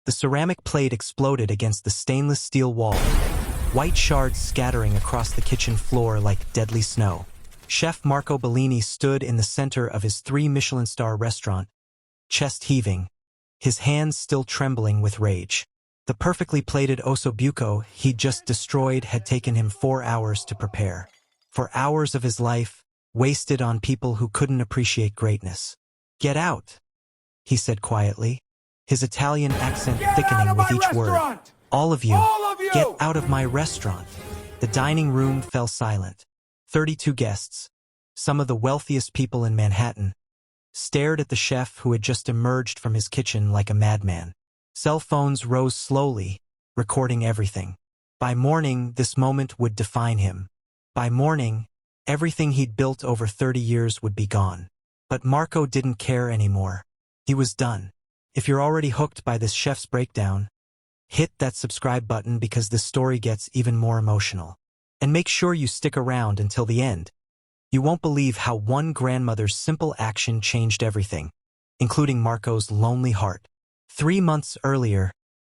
The ceramic plate exploded against the stainless steel wall, white shards scattering across the kitchen floor like deadly snow. Chef Marco Bellini stood in the center of his 3 Michelin-star restaurant, chest heaving, his hands still trembling with rage. The perfectly plated ossobuco he'd just destroyed had taken him 4 hours to prepare. 4 hours of his life, wasted on people who couldn't appreciate greatness. "Get out," he said quietly, his Italian accent thickening with each word. All of you, get out of my restaurant." The dining room fell silent. 32 guests, some of the wealthiest people in Manhattan, stared at the chef who had just emerged from his kitchen like a madman. Cell phones rose slowly, recording everything. By morning, this moment would define him. By morning, everything he'd built over 30 years would be gone. But Marco didn't care anymore. He was done. If you're already hooked by this chef's breakdown, hit that subscribe button because this story gets even more emotional. And make sure you stick around until the end. You won't believe how one grandmother's simple action changed everything, including Marco's lonely heart. 3 months earlier,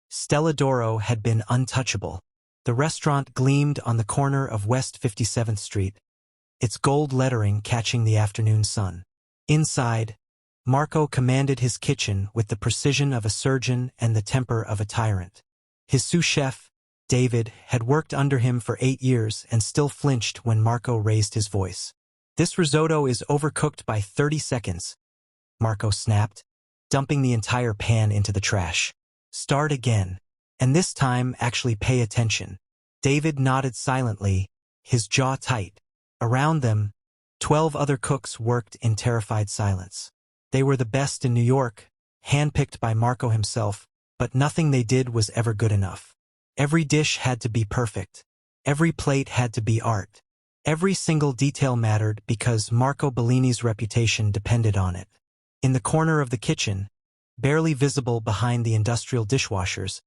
Stella d'Oro had been untouchable. The restaurant gleamed on the corner of West 57th Street, its gold lettering catching the afternoon sun. Inside, Marco commanded his kitchen with the precision of a surgeon and the temper of a tyrant. His sous chef, David, had worked under him for 8 years and still flinched when Marco raised his voice. "This risotto is overcooked by 30 seconds, Marco snapped, dumping the entire pan into the trash. "Start again. And this time actually pay attention." David nodded silently, his jaw tight. Around them, 12 other cooks worked in terrified silence. They were the best in New York, handpicked by Marco himself, but nothing they did was ever good enough. Every dish had to be perfect. Every plate had to be art. Every single detail mattered because Marco Bellini's reputation depended on it. In the corner of the kitchen, barely visible behind the industrial dishwashers,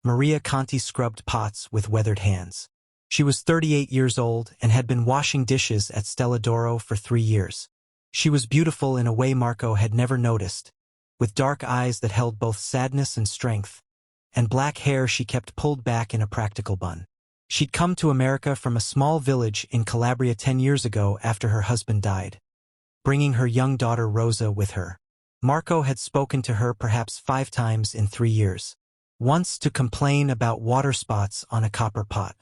Maria Conti scrubbed pots with weathered hands. She was 38 years old and had been washing dishes at Stella d'Oro for 3 years. She was beautiful in a way Marco had never noticed, with dark eyes that held both sadness and strength, and black hair she kept pulled back in a practical bun. She'd come to America from a small village in Calabria 10 years ago after her husband died, bringing her young daughter Rosa with her. Marco had spoken to her perhaps 5 times in 3 years. Once to complain about water spots on a copper pot.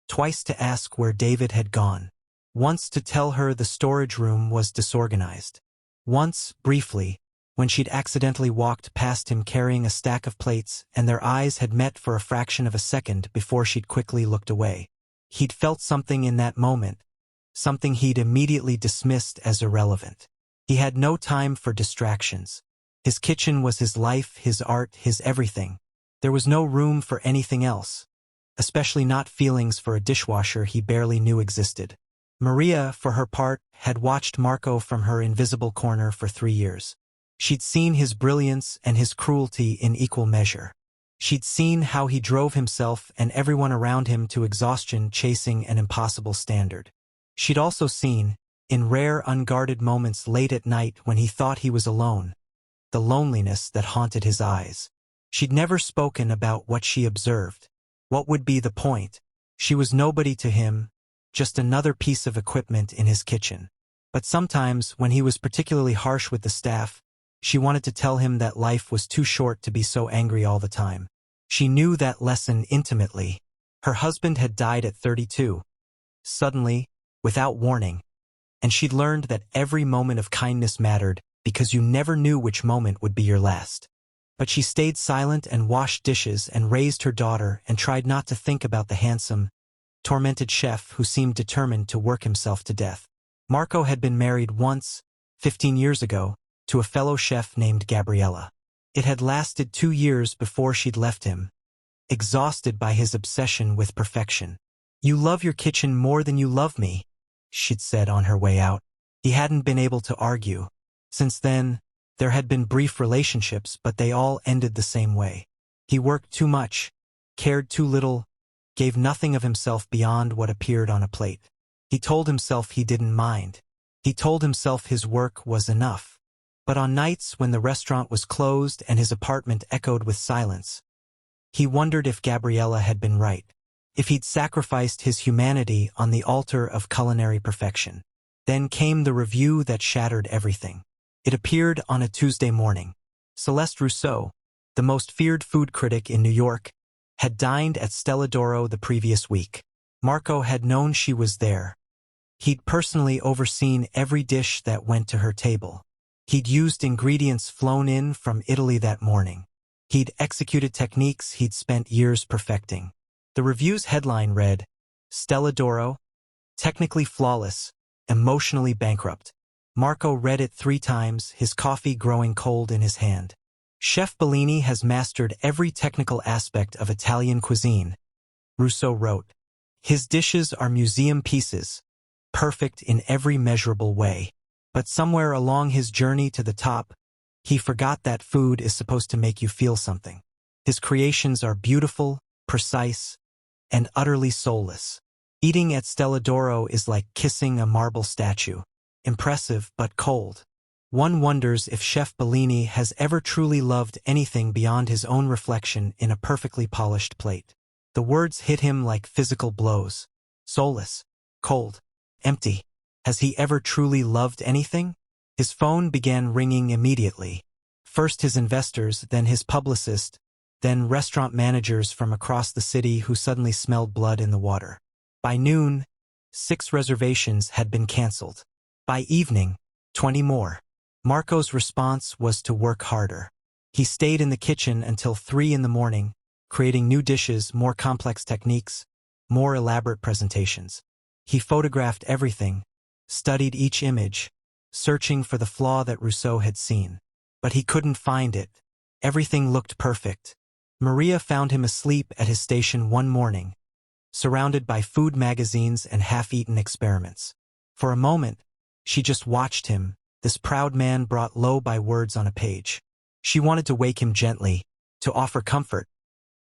Twice to ask where David had gone. Once to tell her the storage room was disorganized. Once, briefly, when she'd accidentally walked past him carrying a stack of plates and their eyes had met for a fraction of a second before she'd quickly looked away. He'd felt something in that moment, something he'd immediately dismissed as irrelevant. He had no time for distractions. His kitchen was his life, his art, his everything. There was no room for anything else, especially not feelings for a dishwasher he barely knew existed. Maria, for her part, had watched Marco from her invisible corner for 3 years. She'd seen his brilliance and his cruelty in equal measure. She'd seen how he drove himself and everyone around him to exhaustion chasing an impossible standard. She'd also seen, in rare unguarded moments late at night when he thought he was alone, the loneliness that haunted his eyes. She'd never spoken about what she observed. What would be the point? She was nobody to him, just another piece of equipment in his kitchen. But sometimes, when he was particularly harsh with the staff, she wanted to tell him that life was too short to be so angry all the time. She knew that lesson intimately. Her husband had died at 32, suddenly, without warning, and she'd learned that every moment of kindness mattered because you never knew which moment would be your last. But she stayed silent and washed dishes and raised her daughter and tried not to think about the handsome, tormented chef who seemed determined to work himself to death. Marco had been married once, 15 years ago, to a fellow chef named Gabriella. It had lasted 2 years before she'd left him, exhausted by his obsession with perfection. "You love your kitchen more than you love me," she'd said on her way out. He hadn't been able to argue. Since then, there had been brief relationships, but they all ended the same way. He worked too much, cared too little, gave nothing of himself beyond what appeared on a plate. He told himself he didn't mind. He told himself his work was enough. But on nights when the restaurant was closed and his apartment echoed with silence, He wondered if Gabriella had been right, if he'd sacrificed his humanity on the altar of culinary perfection. Then came the review that shattered everything. It appeared on a Tuesday morning. Celeste Rousseau, the most feared food critic in New York, had dined at Stella d'Oro the previous week. Marco had known she was there. He'd personally overseen every dish that went to her table. He'd used ingredients flown in from Italy that morning. He'd executed techniques he'd spent years perfecting. The review's headline read, "Stella d'Oro, technically flawless, emotionally bankrupt." Marco read it 3 times, his coffee growing cold in his hand. Chef Bellini has mastered every technical aspect of Italian cuisine, Rousseau wrote. His dishes are museum pieces, perfect in every measurable way. But somewhere along his journey to the top, he forgot that food is supposed to make you feel something. His creations are beautiful, precise, and utterly soulless. Eating at Stella d'Oro is like kissing a marble statue, impressive but cold. One wonders if Chef Bellini has ever truly loved anything beyond his own reflection in a perfectly polished plate. The words hit him like physical blows. Soulless, cold, empty. Has he ever truly loved anything? His phone began ringing immediately. First his investors, then his publicist, then restaurant managers from across the city who suddenly smelled blood in the water. By noon, 6 reservations had been canceled. By evening, 20 more. Marco's response was to work harder. He stayed in the kitchen until 3 in the morning, creating new dishes, more complex techniques, more elaborate presentations. He photographed everything, studied each image, searching for the flaw that Rousseau had seen. But he couldn't find it. Everything looked perfect. Maria found him asleep at his station one morning, surrounded by food magazines and half-eaten experiments. For a moment, she just watched him, this proud man brought low by words on a page. She wanted to wake him gently, to offer comfort,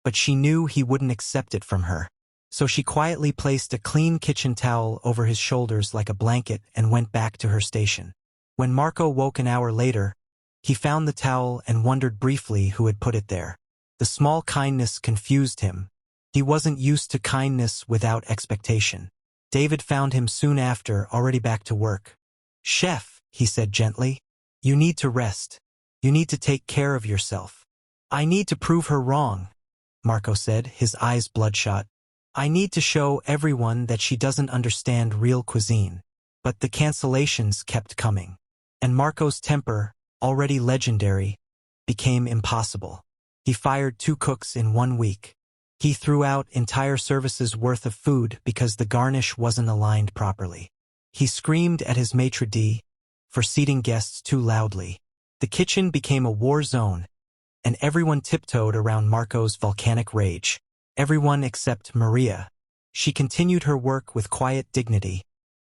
but she knew he wouldn't accept it from her. So she quietly placed a clean kitchen towel over his shoulders like a blanket and went back to her station. When Marco woke an hour later, he found the towel and wondered briefly who had put it there. The small kindness confused him. He wasn't used to kindness without expectation. David found him soon after, already back to work. "Chef," he said gently, "you need to rest. You need to take care of yourself." "I need to prove her wrong," Marco said, his eyes bloodshot. "I need to show everyone that she doesn't understand real cuisine." But the cancellations kept coming. And Marco's temper, already legendary, became impossible. He fired 2 cooks in 1 week. He threw out entire services worth of food because the garnish wasn't aligned properly. He screamed at his maitre d' for seating guests too loudly. The kitchen became a war zone, and everyone tiptoed around Marco's volcanic rage. Everyone except Maria. She continued her work with quiet dignity,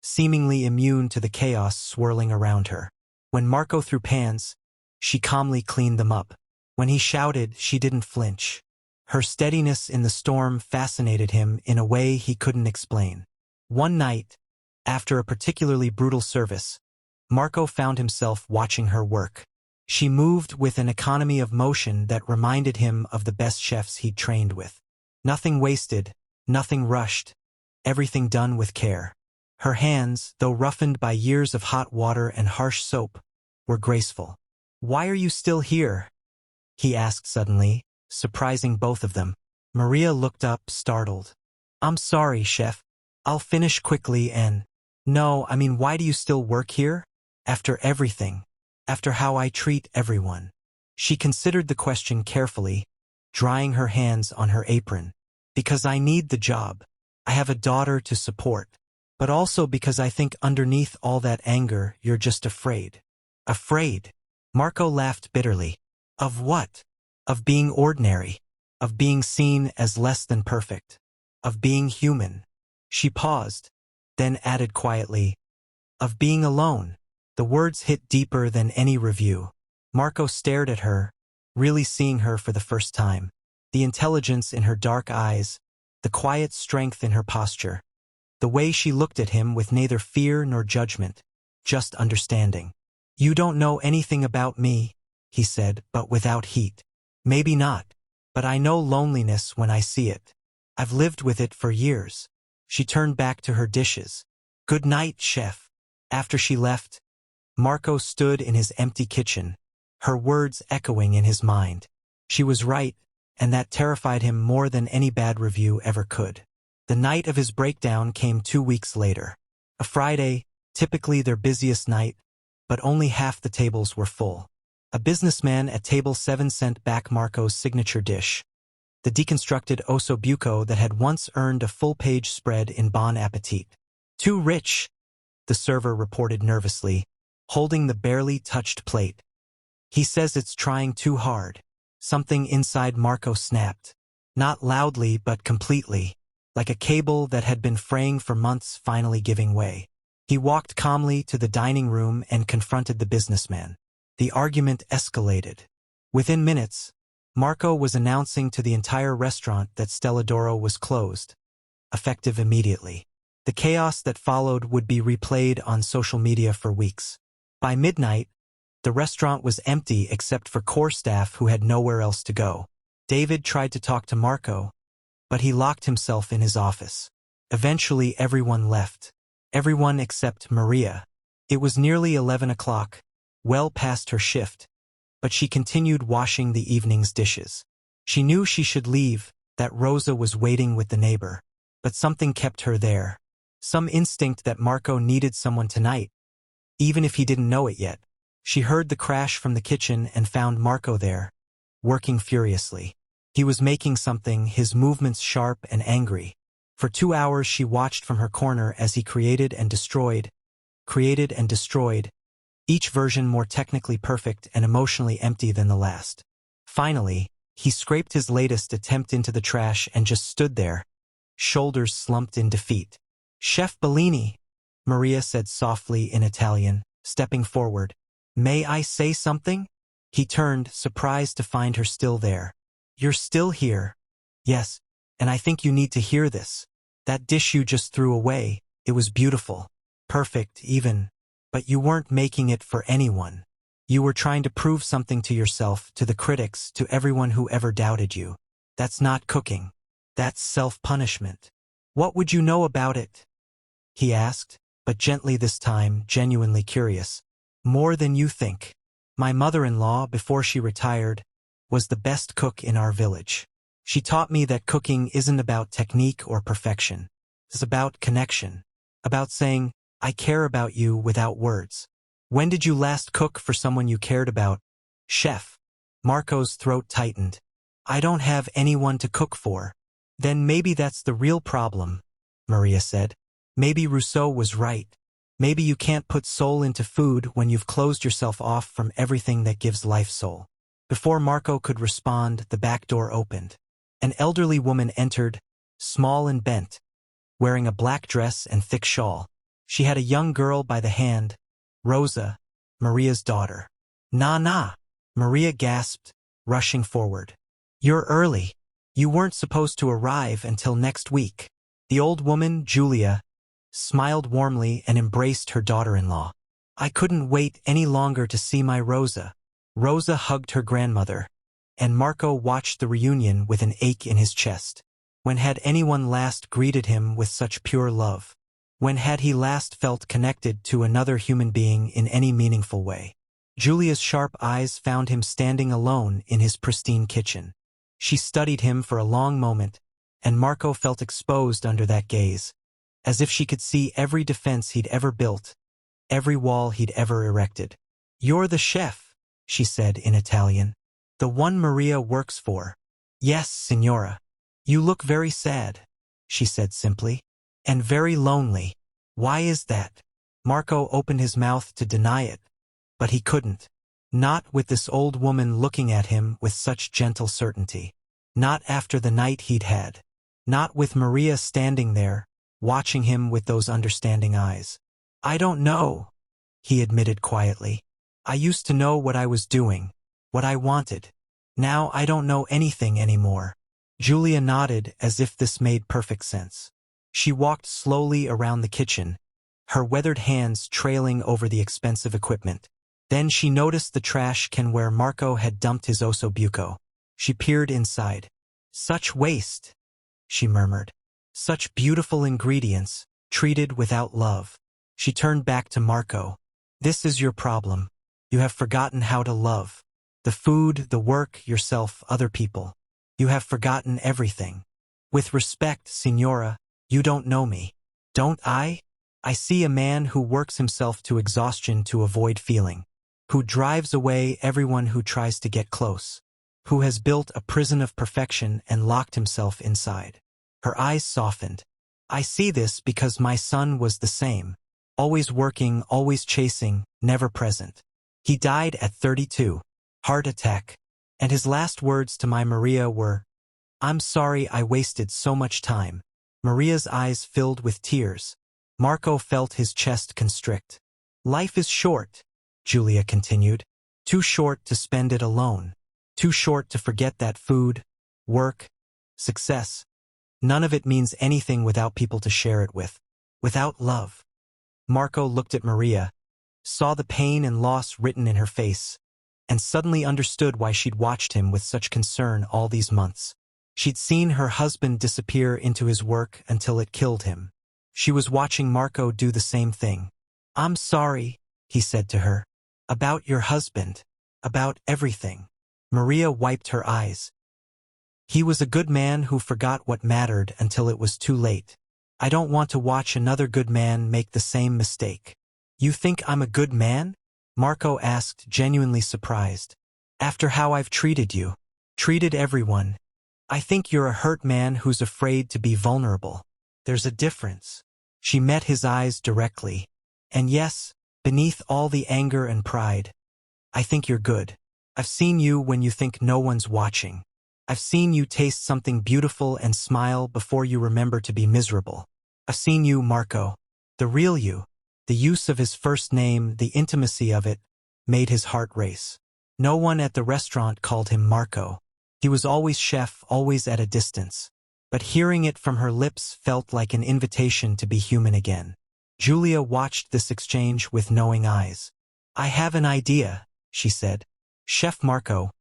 seemingly immune to the chaos swirling around her. When Marco threw pans, she calmly cleaned them up. When he shouted, she didn't flinch. Her steadiness in the storm fascinated him in a way he couldn't explain. One night, after a particularly brutal service, Marco found himself watching her work. She moved with an economy of motion that reminded him of the best chefs he'd trained with. Nothing wasted, nothing rushed, everything done with care. Her hands, though roughened by years of hot water and harsh soap, were graceful. "Why are you still here?" he asked suddenly, surprising both of them. Maria looked up, startled. "I'm sorry, chef. I'll finish quickly and—" "No, I mean, why do you still work here? After everything. After how I treat everyone." She considered the question carefully, drying her hands on her apron. "Because I need the job. I have a daughter to support. But also because I think underneath all that anger, you're just afraid." "Afraid?" Marco laughed bitterly. "Of what?" "Of being ordinary. Of being seen as less than perfect. Of being human." She paused, then added quietly, "Of being alone." The words hit deeper than any review. Marco stared at her, really seeing her for the first time. The intelligence in her dark eyes, the quiet strength in her posture. The way she looked at him with neither fear nor judgment, just understanding. "You don't know anything about me," he said, but without heat. "Maybe not. But I know loneliness when I see it. I've lived with it for years. She turned back to her dishes. Good night, chef. After she left, Marco stood in his empty kitchen, her words echoing in his mind. She was right, and that terrified him more than any bad review ever could. The night of his breakdown came 2 weeks later. A Friday, typically their busiest night, but only half the tables were full. A businessman at table 7 sent back Marco's signature dish, the deconstructed osso buco that had once earned a full-page spread in Bon Appetit. Too rich, the server reported nervously, holding the barely touched plate. He says it's trying too hard. Something inside Marco snapped. Not loudly, but completely, like a cable that had been fraying for months finally giving way. He walked calmly to the dining room and confronted the businessman. The argument escalated. Within minutes, Marco was announcing to the entire restaurant that Stella d'Oro was closed, effective immediately. The chaos that followed would be replayed on social media for weeks. By midnight, the restaurant was empty except for core staff who had nowhere else to go. David tried to talk to Marco, but he locked himself in his office. Eventually everyone left. Everyone except Maria. It was nearly 11 o'clock, well past her shift, but she continued washing the evening's dishes. She knew she should leave, that Rosa was waiting with the neighbor, but something kept her there. Some instinct that Marco needed someone tonight, even if he didn't know it yet. She heard the crash from the kitchen and found Marco there, working furiously. He was making something, his movements sharp and angry. For 2 hours she watched from her corner as he created and destroyed, each version more technically perfect and emotionally empty than the last. Finally, he scraped his latest attempt into the trash and just stood there, shoulders slumped in defeat. Chef Bellini, Maria said softly in Italian, stepping forward. May I say something? He turned, surprised to find her still there. You're still here. Yes, and I think you need to hear this. That dish you just threw away, it was beautiful, perfect even, but you weren't making it for anyone. You were trying to prove something to yourself, to the critics, to everyone who ever doubted you. That's not cooking. That's self-punishment. What would you know about it? He asked, but gently this time, genuinely curious. More than you think. My mother-in-law, before she retired, was the best cook in our village. She taught me that cooking isn't about technique or perfection. It's about connection. About saying, I care about you without words. When did you last cook for someone you cared about? Chef. Marco's throat tightened. I don't have anyone to cook for. Then maybe that's the real problem, Maria said. Maybe Rousseau was right. Maybe you can't put soul into food when you've closed yourself off from everything that gives life soul. Before Marco could respond, the back door opened. An elderly woman entered, small and bent, wearing a black dress and thick shawl. She had a young girl by the hand, Rosa, Maria's daughter. Nah, Maria gasped, rushing forward. You're early. You weren't supposed to arrive until next week. The old woman, Giulia, smiled warmly and embraced her daughter-in-law. I couldn't wait any longer to see my Rosa. Rosa hugged her grandmother, and Marco watched the reunion with an ache in his chest. When had anyone last greeted him with such pure love? When had he last felt connected to another human being in any meaningful way? Giulia's sharp eyes found him standing alone in his pristine kitchen. She studied him for a long moment, and Marco felt exposed under that gaze, as if she could see every defense he'd ever built, every wall he'd ever erected. You're the chef, she said in Italian. The one Maria works for. Yes, signora. You look very sad, she said simply. And very lonely. Why is that? Marco opened his mouth to deny it, but he couldn't. Not with this old woman looking at him with such gentle certainty. Not after the night he'd had. Not with Maria standing there, watching him with those understanding eyes. I don't know, he admitted quietly. I used to know what I was doing, what I wanted. Now I don't know anything anymore. Giulia nodded as if this made perfect sense. She walked slowly around the kitchen, her weathered hands trailing over the expensive equipment. Then she noticed the trash can where Marco had dumped his osso buco. She peered inside. Such waste, she murmured. Such beautiful ingredients, treated without love. She turned back to Marco. This is your problem. You have forgotten how to love. The food, the work, yourself, other people. You have forgotten everything. With respect, Signora, you don't know me. Don't I? I see a man who works himself to exhaustion to avoid feeling. Who drives away everyone who tries to get close. Who has built a prison of perfection and locked himself inside. Her eyes softened. I see this because my son was the same. Always working, always chasing, never present. He died at 32. Heart attack. And his last words to my Maria were, I'm sorry I wasted so much time. Maria's eyes filled with tears. Marco felt his chest constrict. Life is short, Giulia continued. Too short to spend it alone. Too short to forget that food, work, success. None of it means anything without people to share it with. Without love. Marco looked at Maria, saw the pain and loss written in her face, and suddenly understood why she'd watched him with such concern all these months. She'd seen her husband disappear into his work until it killed him. She was watching Marco do the same thing. I'm sorry, he said to her. About your husband. About everything. Maria wiped her eyes. He was a good man who forgot what mattered until it was too late. I don't want to watch another good man make the same mistake. You think I'm a good man? Marco asked, genuinely surprised. After how I've treated you. Treated everyone. I think you're a hurt man who's afraid to be vulnerable. There's a difference. She met his eyes directly. And yes, beneath all the anger and pride, I think you're good. I've seen you when you think no one's watching. I've seen you taste something beautiful and smile before you remember to be miserable. I've seen you, Marco. The real you. The use of his first name, the intimacy of it, made his heart race. No one at the restaurant called him Marco. He was always chef, always at a distance. But hearing it from her lips felt like an invitation to be human again. Giulia watched this exchange with knowing eyes. I have an idea, she said. Chef Marco,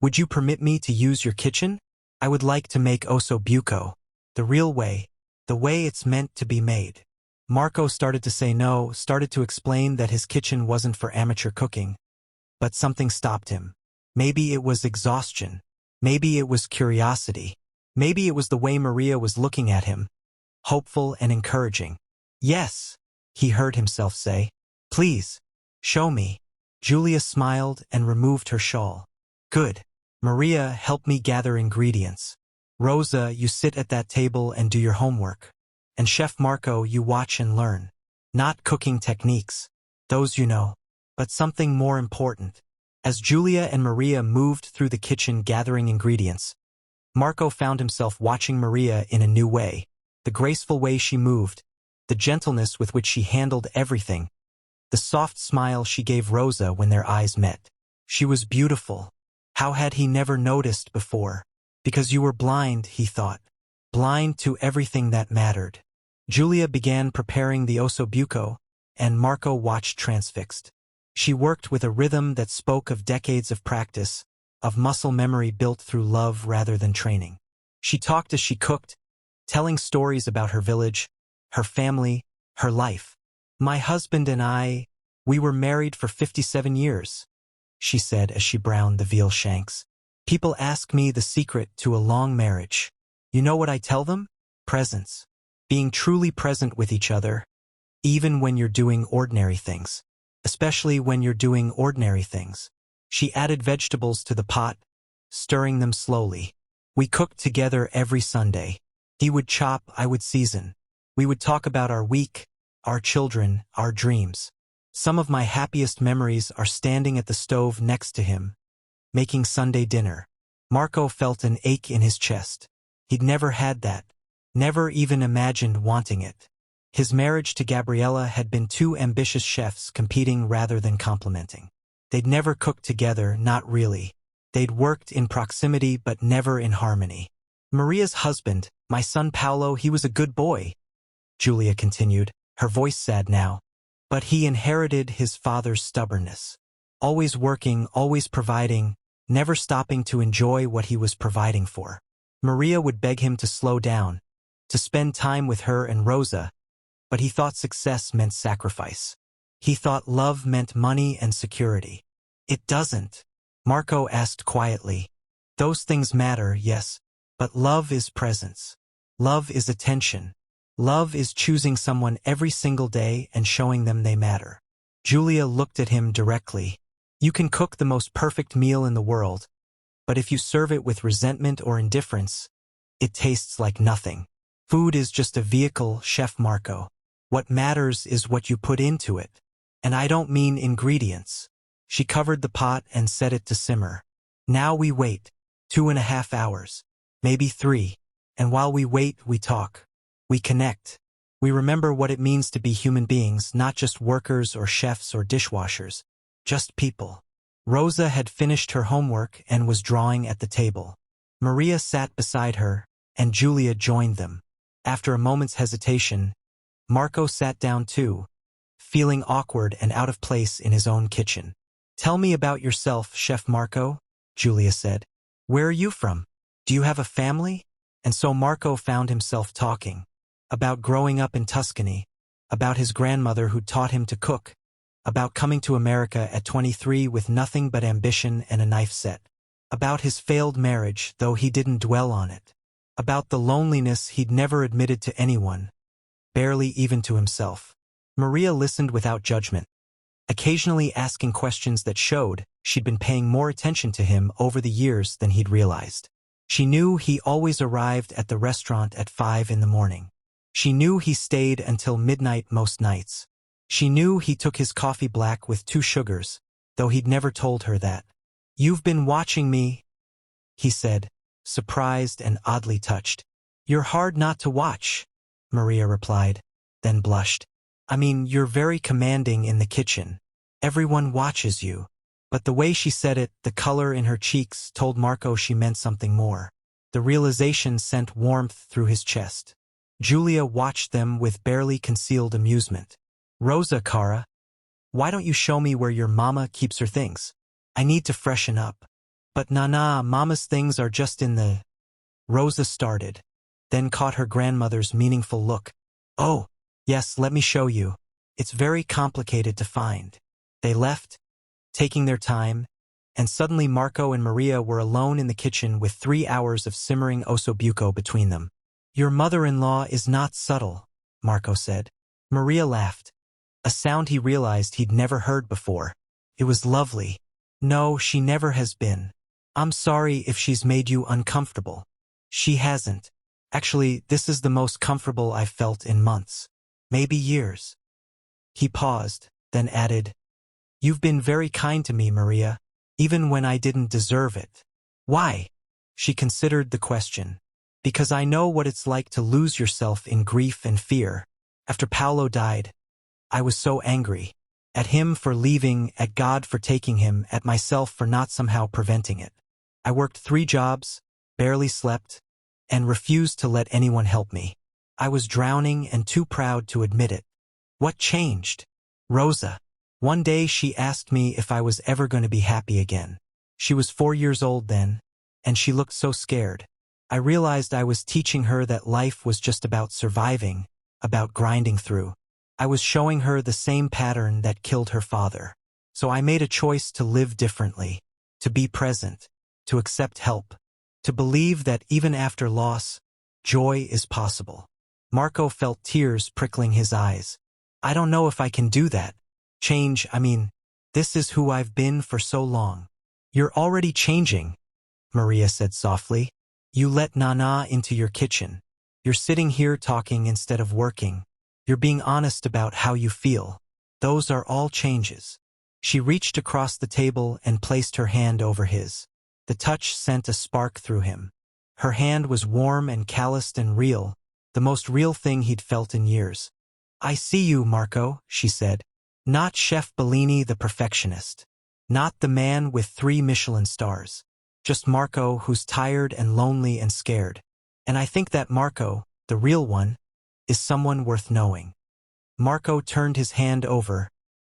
would you permit me to use your kitchen? I would like to make osso buco. The real way. The way it's meant to be made. Marco started to say no, started to explain that his kitchen wasn't for amateur cooking. But something stopped him. Maybe it was exhaustion. Maybe it was curiosity. Maybe it was the way Maria was looking at him. Hopeful and encouraging. Yes, he heard himself say. Please, show me. Giulia smiled and removed her shawl. Good. Maria, help me gather ingredients. Rosa, you sit at that table and do your homework. And Chef Marco, you watch and learn. Not cooking techniques. Those you know. But something more important. As Giulia and Maria moved through the kitchen gathering ingredients, Marco found himself watching Maria in a new way. The graceful way she moved, the gentleness with which she handled everything, the soft smile she gave Rosa when their eyes met. She was beautiful. How had he never noticed before? Because you were blind, he thought. Blind to everything that mattered. Giulia began preparing the osso buco, and Marco watched transfixed. She worked with a rhythm that spoke of decades of practice, of muscle memory built through love rather than training. She talked as she cooked, telling stories about her village, her family, her life. My husband and I, we were married for 57 years, she said as she browned the veal shanks. People ask me the secret to a long marriage. You know what I tell them? Presence. Being truly present with each other, even when you're doing ordinary things. Especially when you're doing ordinary things. She added vegetables to the pot, stirring them slowly. We cooked together every Sunday. He would chop, I would season. We would talk about our week, our children, our dreams. Some of my happiest memories are standing at the stove next to him, making Sunday dinner. Marco felt an ache in his chest. He'd never had that, never even imagined wanting it. His marriage to Gabriella had been two ambitious chefs competing rather than complementing. They'd never cooked together, not really. They'd worked in proximity but never in harmony. Maria's husband, my son Paolo, he was a good boy, Giulia continued, her voice sad now. But he inherited his father's stubbornness. Always working, always providing, never stopping to enjoy what he was providing for. Maria would beg him to slow down, to spend time with her and Rosa, but he thought success meant sacrifice. He thought love meant money and security. It doesn't, Marco asked quietly. Those things matter, yes, but love is presence. Love is attention. Love is choosing someone every single day and showing them they matter. Giulia looked at him directly. You can cook the most perfect meal in the world, but if you serve it with resentment or indifference, it tastes like nothing. Food is just a vehicle, Chef Marco. What matters is what you put into it. And I don't mean ingredients. She covered the pot and set it to simmer. Now we wait. 2.5 hours. Maybe 3. And while we wait, we talk. We connect. We remember what it means to be human beings, not just workers or chefs or dishwashers. Just people. Rosa had finished her homework and was drawing at the table. Maria sat beside her, and Giulia joined them. After a moment's hesitation, Marco sat down too, feeling awkward and out of place in his own kitchen. Tell me about yourself, Chef Marco, Giulia said. Where are you from? Do you have a family? And so Marco found himself talking about growing up in Tuscany, about his grandmother who taught him to cook, about coming to America at 23 with nothing but ambition and a knife set, about his failed marriage, though he didn't dwell on it, about the loneliness he'd never admitted to anyone, barely even to himself. Maria listened without judgment, occasionally asking questions that showed she'd been paying more attention to him over the years than he'd realized. She knew he always arrived at the restaurant at 5 in the morning. She knew he stayed until midnight most nights. She knew he took his coffee black with 2 sugars, though he'd never told her that. You've been watching me, he said, surprised and oddly touched. You're hard not to watch, Maria replied, then blushed. I mean, you're very commanding in the kitchen. Everyone watches you. But the way she said it, the color in her cheeks, told Marco she meant something more. The realization sent warmth through his chest. Giulia watched them with barely concealed amusement. Rosa, cara, why don't you show me where your mama keeps her things? I need to freshen up. But nah, mama's things are just in the... Rosa started, then caught her grandmother's meaningful look. Oh, yes, let me show you. It's very complicated to find. They left, taking their time, and suddenly Marco and Maria were alone in the kitchen with 3 hours of simmering ossobuco between them. Your mother-in-law is not subtle, Marco said. Maria laughed, a sound he realized he'd never heard before. It was lovely. No, she never has been. I'm sorry if she's made you uncomfortable. She hasn't. Actually, this is the most comfortable I've felt in months. Maybe years. He paused, then added, You've been very kind to me, Maria, even when I didn't deserve it. Why? She considered the question. Because I know what it's like to lose yourself in grief and fear. After Paolo died, I was so angry. At him for leaving, at God for taking him, at myself for not somehow preventing it. I worked 3 jobs, barely slept, and refused to let anyone help me. I was drowning and too proud to admit it. What changed? Rosa. One day she asked me if I was ever going to be happy again. She was 4 years old then, and she looked so scared. I realized I was teaching her that life was just about surviving, about grinding through. I was showing her the same pattern that killed her father. So I made a choice to live differently, to be present, to accept help, to believe that even after loss, joy is possible. Marco felt tears prickling his eyes. I don't know if I can do that. Change, this is who I've been for so long. You're already changing, Maria said softly. You let Nana into your kitchen. You're sitting here talking instead of working. You're being honest about how you feel. Those are all changes. She reached across the table and placed her hand over his. The touch sent a spark through him. Her hand was warm and calloused and real, the most real thing he'd felt in years. I see you, Marco, she said. Not Chef Bellini the perfectionist. Not the man with 3 Michelin stars. Just Marco who's tired and lonely and scared. And I think that Marco, the real one, is someone worth knowing. Marco turned his hand over,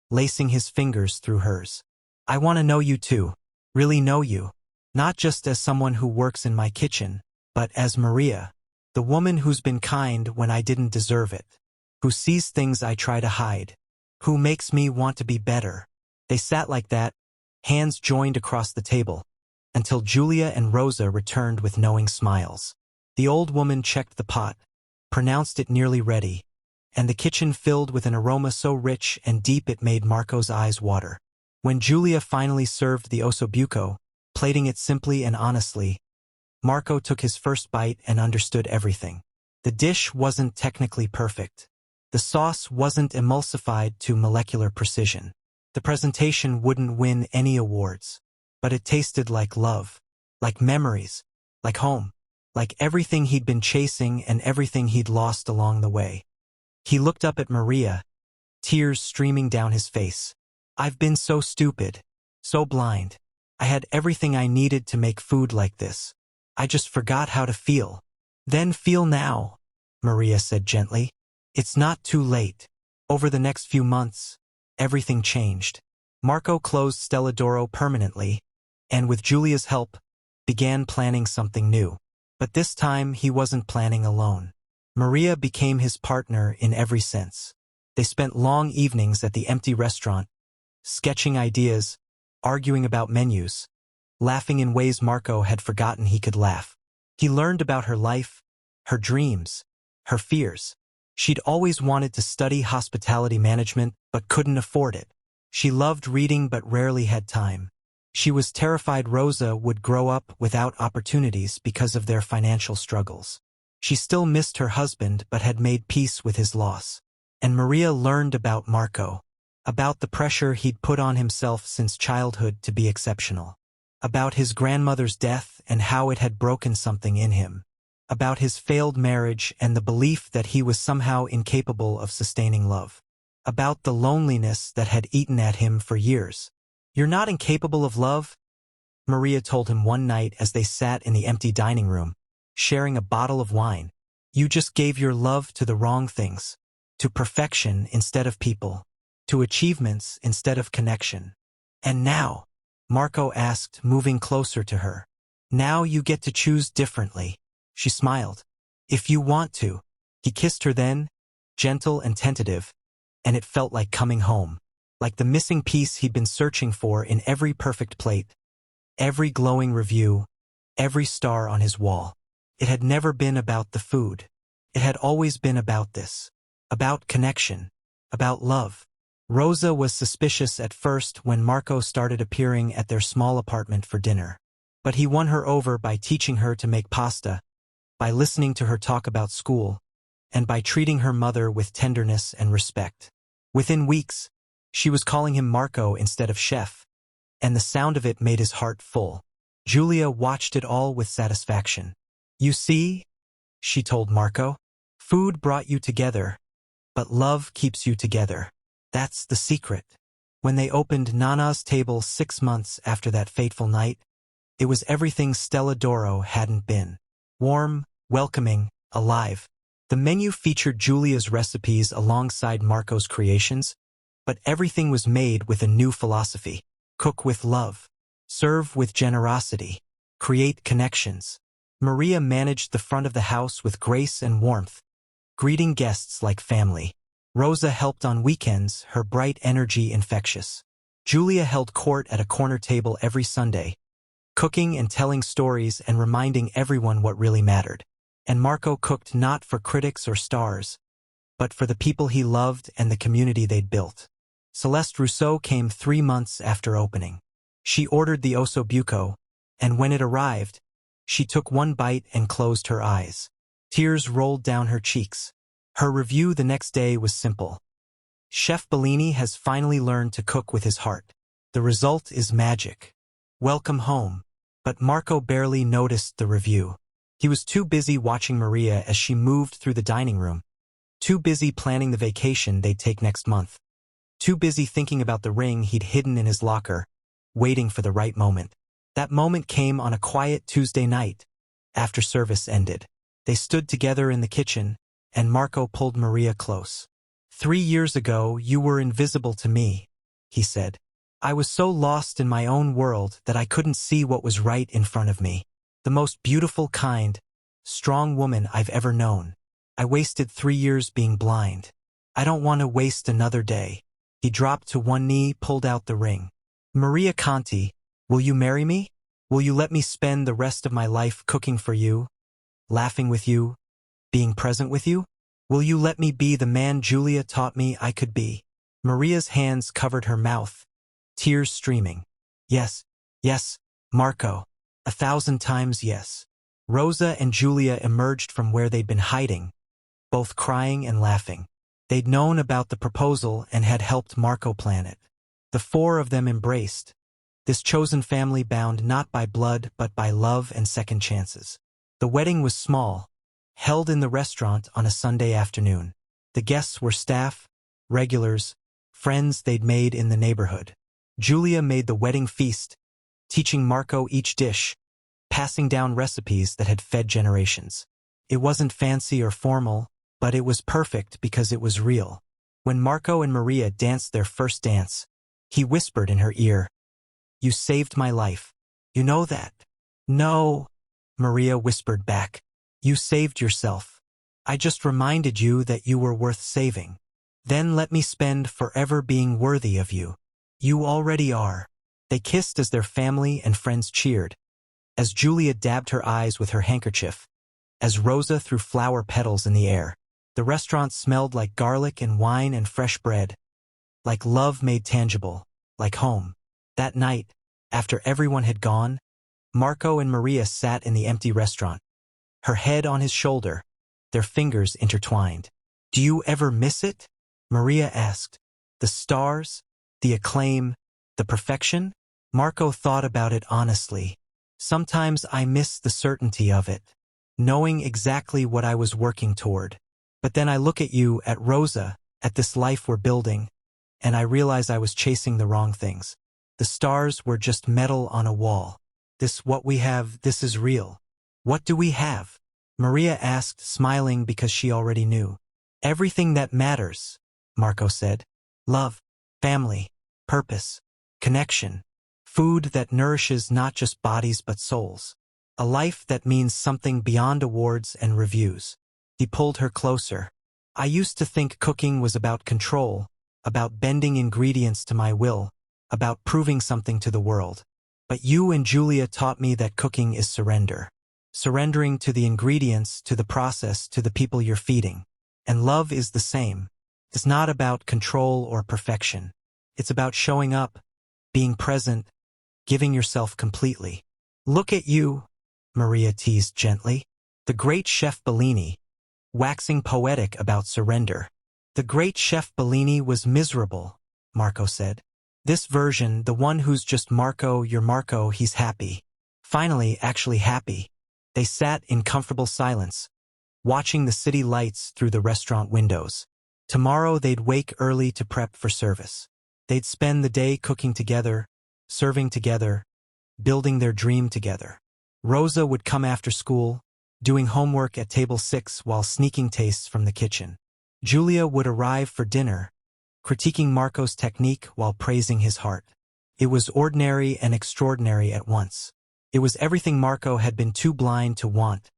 lacing his fingers through hers. I want to know you too. Really know you. Not just as someone who works in my kitchen, but as Maria, the woman who's been kind when I didn't deserve it, who sees things I try to hide, who makes me want to be better. They sat like that, hands joined across the table, until Giulia and Rosa returned with knowing smiles. The old woman checked the pot, pronounced it nearly ready, and the kitchen filled with an aroma so rich and deep it made Marco's eyes water. When Giulia finally served the ossobuco, plating it simply and honestly, Marco took his first bite and understood everything. The dish wasn't technically perfect. The sauce wasn't emulsified to molecular precision. The presentation wouldn't win any awards. But it tasted like love, like memories, like home, like everything he'd been chasing and everything he'd lost along the way. He looked up at Maria, tears streaming down his face. I've been so stupid, so blind. I had everything I needed to make food like this. I just forgot how to feel. Then feel now, Maria said gently. It's not too late. Over the next few months, everything changed. Marco closed Stella d'Oro permanently, and with Giulia's help, began planning something new. But this time he wasn't planning alone. Maria became his partner in every sense. They spent long evenings at the empty restaurant, sketching ideas, arguing about menus, laughing in ways Marco had forgotten he could laugh. He learned about her life, her dreams, her fears. She'd always wanted to study hospitality management but couldn't afford it. She loved reading but rarely had time. She was terrified Rosa would grow up without opportunities because of their financial struggles. She still missed her husband but had made peace with his loss. And Maria learned about Marco, about the pressure he'd put on himself since childhood to be exceptional, about his grandmother's death and how it had broken something in him, about his failed marriage and the belief that he was somehow incapable of sustaining love, about the loneliness that had eaten at him for years. You're not incapable of love, Maria told him one night as they sat in the empty dining room, sharing a bottle of wine. You just gave your love to the wrong things, to perfection instead of people, to achievements instead of connection. And now, Marco asked, moving closer to her, now you get to choose differently. She smiled. If you want to. He kissed her then, gentle and tentative, and it felt like coming home. Like the missing piece he'd been searching for in every perfect plate, every glowing review, every star on his wall. It had never been about the food. It had always been about this. About connection. About love. Rosa was suspicious at first when Marco started appearing at their small apartment for dinner. But he won her over by teaching her to make pasta, by listening to her talk about school, and by treating her mother with tenderness and respect. Within weeks, she was calling him Marco instead of Chef, and the sound of it made his heart full. Giulia watched it all with satisfaction. You see, she told Marco, food brought you together, but love keeps you together. That's the secret. When they opened Nana's table 6 months after that fateful night, it was everything Stella d'Oro hadn't been. Warm, welcoming, alive. The menu featured Giulia's recipes alongside Marco's creations, but everything was made with a new philosophy. Cook with love. Serve with generosity. Create connections. Maria managed the front of the house with grace and warmth, greeting guests like family. Rosa helped on weekends, her bright energy infectious. Giulia held court at a corner table every Sunday, cooking and telling stories and reminding everyone what really mattered. And Marco cooked not for critics or stars, but for the people he loved and the community they'd built. Celeste Rousseau came 3 months after opening. She ordered the ossobuco, and when it arrived, she took one bite and closed her eyes. Tears rolled down her cheeks. Her review the next day was simple. Chef Bellini has finally learned to cook with his heart. The result is magic. Welcome home. But Marco barely noticed the review. He was too busy watching Maria as she moved through the dining room, too busy planning the vacation they'd take next month, too busy thinking about the ring he'd hidden in his locker, waiting for the right moment. That moment came on a quiet Tuesday night, after service ended. They stood together in the kitchen, and Marco pulled Maria close. 3 years ago, you were invisible to me, he said. I was so lost in my own world that I couldn't see what was right in front of me. The most beautiful, kind, strong woman I've ever known. I wasted 3 years being blind. I don't want to waste another day. He dropped to one knee, pulled out the ring. Maria Conti, will you marry me? Will you let me spend the rest of my life cooking for you, laughing with you, being present with you? Will you let me be the man Giulia taught me I could be? Maria's hands covered her mouth, tears streaming. Yes, yes, Marco. 1,000 times yes. Rosa and Giulia emerged from where they'd been hiding, both crying and laughing. They'd known about the proposal and had helped Marco plan it. The four of them embraced, this chosen family bound not by blood but by love and second chances. The wedding was small, held in the restaurant on a Sunday afternoon. The guests were staff, regulars, friends they'd made in the neighborhood. Giulia made the wedding feast, teaching Marco each dish, passing down recipes that had fed generations. It wasn't fancy or formal, but it was perfect because it was real. When Marco and Maria danced their first dance, he whispered in her ear, "You saved my life. You know that?" "No," Maria whispered back. "You saved yourself. I just reminded you that you were worth saving. Then let me spend forever being worthy of you. You already are." They kissed as their family and friends cheered, as Giulia dabbed her eyes with her handkerchief, as Rosa threw flower petals in the air. The restaurant smelled like garlic and wine and fresh bread, like love made tangible, like home. That night, after everyone had gone, Marco and Maria sat in the empty restaurant, her head on his shoulder, their fingers intertwined. "Do you ever miss it?" Maria asked. "The stars, the acclaim, the perfection?" Marco thought about it honestly. "Sometimes I miss the certainty of it, knowing exactly what I was working toward. But then I look at you, at Rosa, at this life we're building, and I realize I was chasing the wrong things. The stars were just metal on a wall. What we have, this is real." "What do we have?" Maria asked, smiling because she already knew. "Everything that matters," Marco said. "Love, family, purpose, connection, food that nourishes not just bodies but souls. A life that means something beyond awards and reviews." He pulled her closer. "I used to think cooking was about control, about bending ingredients to my will, about proving something to the world. But you and Giulia taught me that cooking is surrender. Surrendering to the ingredients, to the process, to the people you're feeding. And love is the same. It's not about control or perfection. It's about showing up, being present, giving yourself completely." "Look at you," Maria teased gently. "The great Chef Bellini, waxing poetic about surrender." "The great Chef Bellini was miserable," Marco said. "This version, the one who's just Marco, you're Marco, he's happy. Finally, actually happy." They sat in comfortable silence, watching the city lights through the restaurant windows. Tomorrow they'd wake early to prep for service. They'd spend the day cooking together, serving together, building their dream together. Rosa would come after school, doing homework at table 6 while sneaking tastes from the kitchen. Giulia would arrive for dinner, critiquing Marco's technique while praising his heart. It was ordinary and extraordinary at once. It was everything Marco had been too blind to want,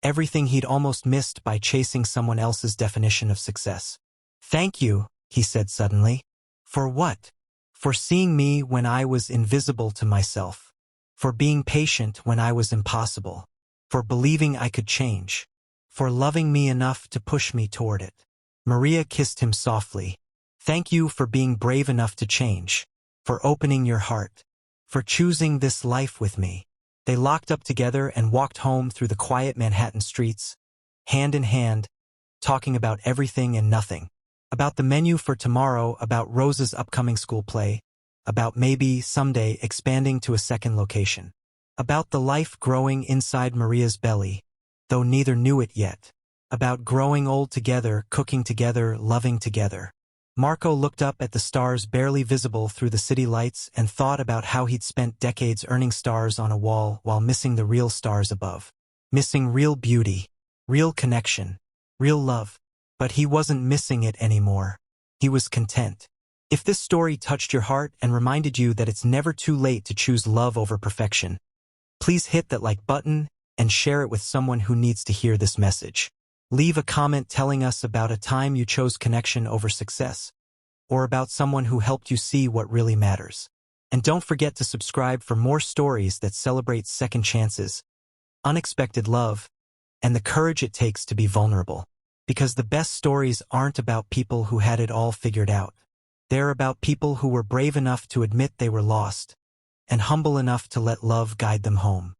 everything he'd almost missed by chasing someone else's definition of success. "Thank you," he said suddenly. "For what?" "For seeing me when I was invisible to myself. For being patient when I was impossible. For believing I could change. For loving me enough to push me toward it." Maria kissed him softly. "Thank you for being brave enough to change. For opening your heart. For choosing this life with me." They locked up together and walked home through the quiet Manhattan streets, hand in hand, talking about everything and nothing. About the menu for tomorrow, about Rosa's upcoming school play, about maybe, someday, expanding to a second location. About the life growing inside Maria's belly, though neither knew it yet. About growing old together, cooking together, loving together. Marco looked up at the stars barely visible through the city lights and thought about how he'd spent decades earning stars on a wall while missing the real stars above. Missing real beauty, real connection, real love. But he wasn't missing it anymore. He was content. If this story touched your heart and reminded you that it's never too late to choose love over perfection, please hit that like button and share it with someone who needs to hear this message. Leave a comment telling us about a time you chose connection over success, or about someone who helped you see what really matters. And don't forget to subscribe for more stories that celebrate second chances, unexpected love, and the courage it takes to be vulnerable. Because the best stories aren't about people who had it all figured out. They're about people who were brave enough to admit they were lost, and humble enough to let love guide them home.